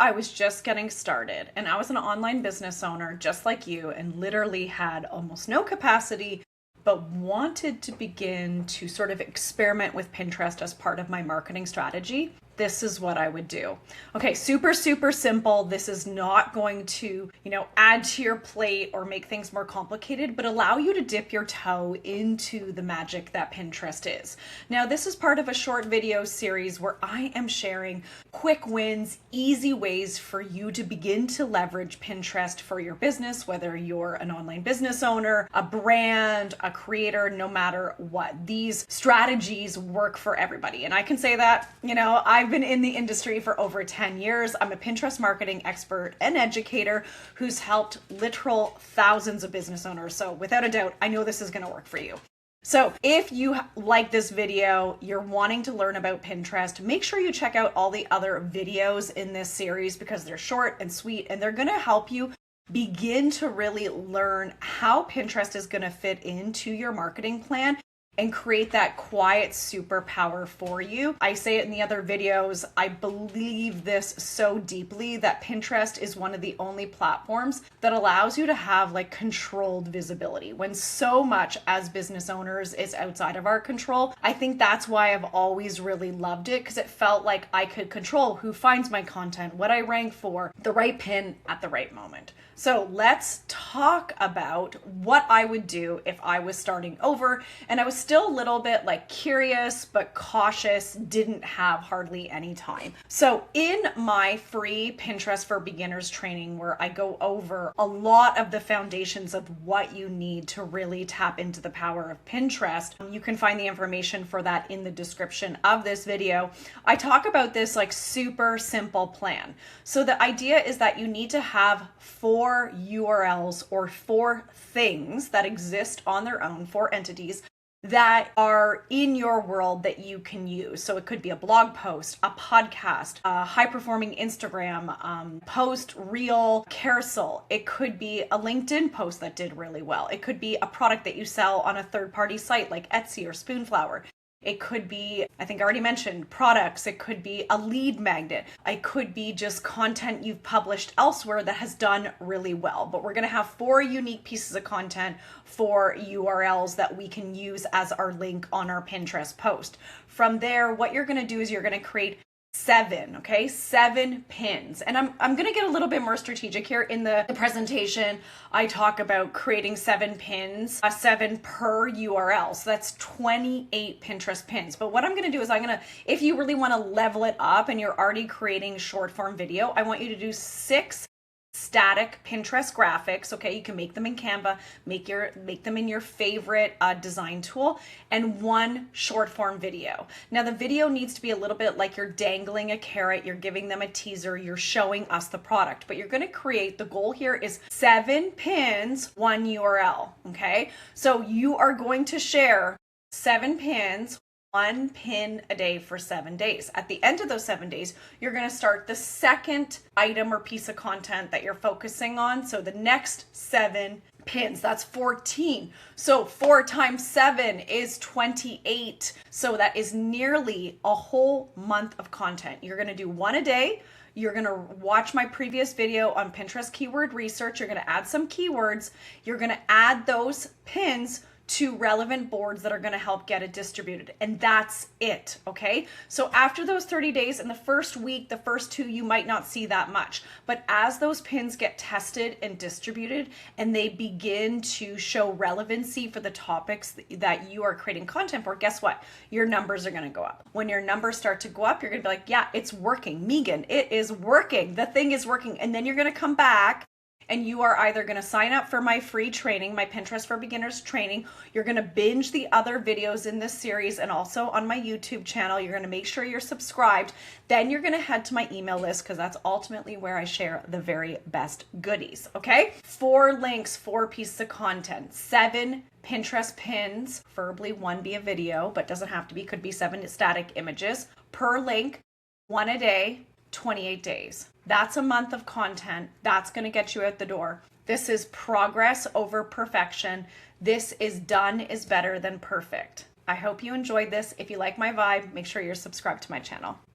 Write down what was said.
I was just getting started and I was an online business owner just like you and literally had almost no capacity, but wanted to begin to sort of experiment with Pinterest as part of my marketing strategy, this is what I would do. Okay, super, super simple. This is not going to, add to your plate or make things more complicated, but allow you to dip your toe into the magic that Pinterest is. Now, this is part of a short video series where I am sharing quick wins, easy ways for you to begin to leverage Pinterest for your business, whether you're an online business owner, a brand, a creator, no matter what. These strategies work for everybody. And I can say that, I've been in the industry for over 10 years. I'm a Pinterest marketing expert and educator who's helped literal thousands of business owners. So without a doubt, I know this is going to work for you. So if you like this video, you're wanting to learn about Pinterest, make sure you check out all the other videos in this series because they're short and sweet and they're going to help you begin to really learn how Pinterest is going to fit into your marketing plan and create that quiet superpower for you. I say it in the other videos, I believe this so deeply that Pinterest is one of the only platforms that allows you to have like controlled visibility when so much as business owners is outside of our control. I think that's why I've always really loved it because it felt like I could control who finds my content, what I rank for, the right pin at the right moment. So let's talk about what I would do if I was starting over and I was still a little bit like curious but cautious, didn't have hardly any time. So in my free Pinterest for Beginners training where I go over a lot of the foundations of what you need to really tap into the power of Pinterest, you can find the information for that in the description of this video. I talk about this like super simple plan. So the idea is that you need to have 4 URLs or 4 things that exist on their own, 4 entities that are in your world that you can use. So it could be a blog post, a podcast, a high performing Instagram post, reel, carousel. It could be a LinkedIn post that did really well. It could be a product that you sell on a third-party site like Etsy or Spoonflower. It could be, I think I already mentioned, products. It could be a lead magnet. It could be just content you've published elsewhere that has done really well. But we're going to have 4 unique pieces of content, 4 URLs that we can use as our link on our Pinterest post. From there, what you're going to do is you're going to create 7 pins. And I'm going to get a little bit more strategic here. In the presentation, I talk about creating 7 pins, 7 per URL. So that's 28 Pinterest pins. But what I'm going to do is if you really want to level it up and you're already creating short form video, I want you to do 6 static Pinterest graphics. Okay, you can make them in Canva, make them in your favorite design tool, and 1 short form video. Now the video needs to be a little bit like you're dangling a carrot, you're giving them a teaser, you're showing us the product, but you're going to create, the goal here is 7 pins, 1 URL. Okay, so you are going to share 7 pins, 1 pin a day for 7 days. At the end of those 7 days, you're going to start the second item or piece of content that you're focusing on. So the next 7 pins, that's 14. So 4 times 7 is 28. So that is nearly a whole month of content. You're going to do 1 a day. You're going to watch my previous video on Pinterest keyword research. You're going to add some keywords. You're going to add those pins to relevant boards that are going to help get it distributed. And that's it. Okay. So after those 30 days, in the first week, the first 2, you might not see that much, but as those pins get tested and distributed and they begin to show relevancy for the topics that you are creating content for, guess what? Your numbers are going to go up. When your numbers start to go up, you're going to be like, yeah, it's working. Megan, it is working. The thing is working. And then you're going to come back and you are either going to sign up for my free training, my Pinterest for Beginners training. You're going to binge the other videos in this series and also on my YouTube channel. You're going to make sure you're subscribed. Then you're going to head to my email list because that's ultimately where I share the very best goodies. Okay? 4 links, 4 pieces of content, 7 Pinterest pins, preferably 1 be a video, but doesn't have to be, could be 7 static images per link, 1 a day, 28 days. That's a month of content. That's going to get you out the door. This is progress over perfection. This is done is better than perfect. I hope you enjoyed this. If you like my vibe, make sure you're subscribed to my channel.